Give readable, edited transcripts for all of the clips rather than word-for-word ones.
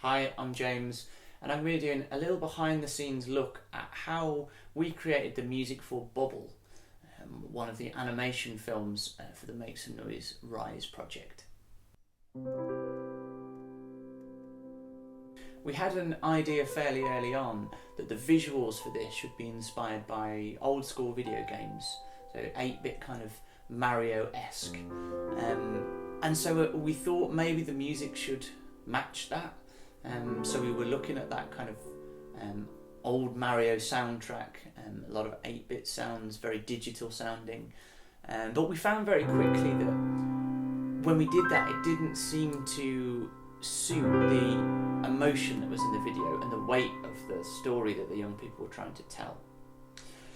Hi, I'm James, and I'm going to be doing a little behind the scenes look at how we created the music for Bubble, one of the animation films for the Make Some Noise Rise project. We had an idea fairly early on that the visuals for this should be inspired by old school video games, so 8-bit kind of Mario-esque. And so we thought maybe the music should match that. So we were looking at that kind of old Mario soundtrack, a lot of 8-bit sounds, very digital sounding. But we found very quickly that when we did that, it didn't seem to suit the emotion that was in the video and the weight of the story that the young people were trying to tell.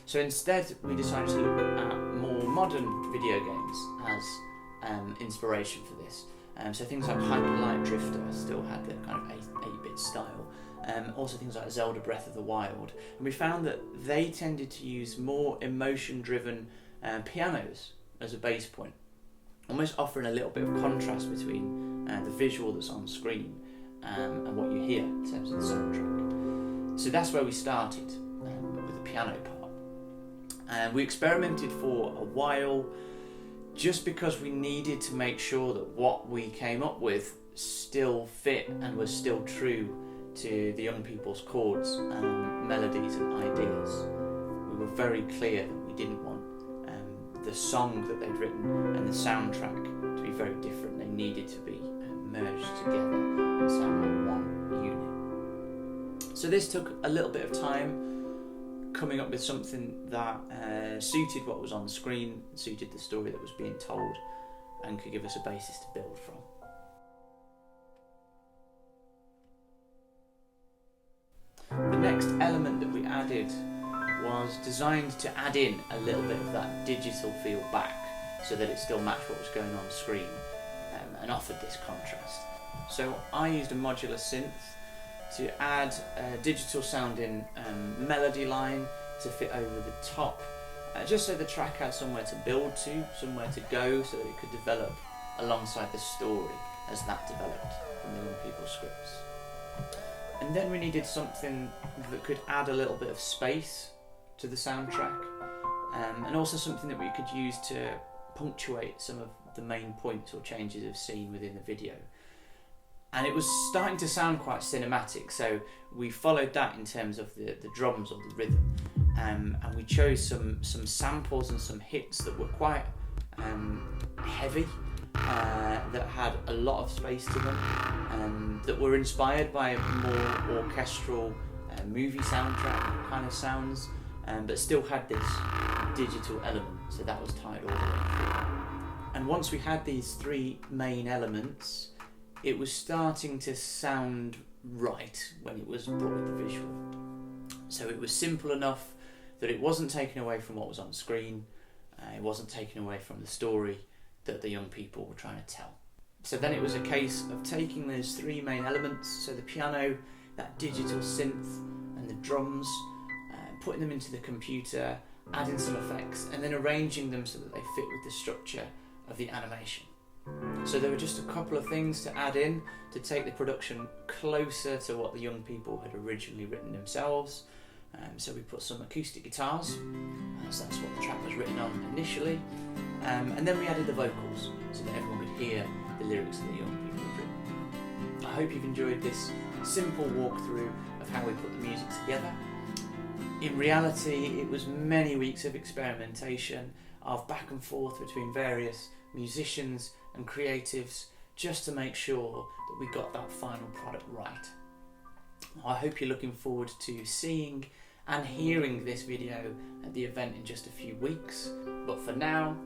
So instead, we decided to look at more modern video games as inspiration for this. So things like Hyper Light Drifter still had the kind of 8-bit style. Also things like Zelda Breath of the Wild. And we found that they tended to use more emotion-driven pianos as a base point, almost offering a little bit of contrast between the visual that's on screen and what you hear in terms of the soundtrack. So that's where we started with the piano part. And we experimented for a while, just because we needed to make sure that what we came up with still fit and was still true to the young people's chords, melodies and ideas. We were very clear that we didn't want the song that they'd written and the soundtrack to be very different. They needed to be merged together and sound like one unit. So this took a little bit of time, coming up with something that suited what was on the screen, suited the story that was being told, and could give us a basis to build from. The next element that we added was designed to add in a little bit of that digital feel back, so that it still matched what was going on screen and offered this contrast. So I used a modular synth to add a digital sounding melody line to fit over the top, just so the track had somewhere to build to, somewhere to go, so that it could develop alongside the story as that developed from the young people's scripts. And then we needed something that could add a little bit of space to the soundtrack, and also something that we could use to punctuate some of the main points or changes of scene within the video. And it was starting to sound quite cinematic, so we followed that in terms of the drums or the rhythm, and we chose some samples and some hits that were quite heavy, that had a lot of space to them, that were inspired by more orchestral movie soundtrack kind of sounds, but still had this digital element, so that was tied all the way through. And once we had these three main elements, it was starting to sound right when it was brought with the visual. So it was simple enough that it wasn't taken away from what was on screen, it wasn't taken away from the story that the young people were trying to tell. So then it was a case of taking those three main elements, so the piano, that digital synth and the drums, putting them into the computer, adding some effects, and then arranging them so that they fit with the structure of the animation. So there were just a couple of things to add in to take the production closer to what the young people had originally written themselves. So we put some acoustic guitars, so that's what the track was written on initially, and then we added the vocals so that everyone could hear the lyrics that the young people had written. I hope you've enjoyed this simple walkthrough of how we put the music together. In reality, it was many weeks of experimentation, of back and forth between various musicians and creatives, just to make sure that we got that final product right. I hope you're looking forward to seeing and hearing this video at the event in just a few weeks, but for now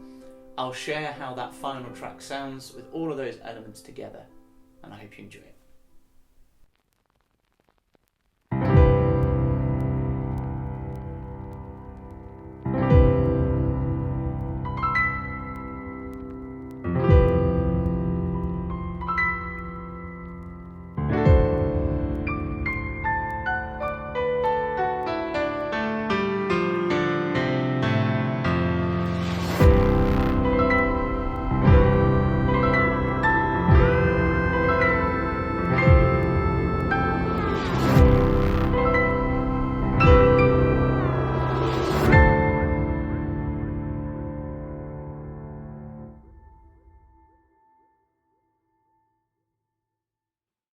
I'll share how that final track sounds with all of those elements together, and I hope you enjoy it.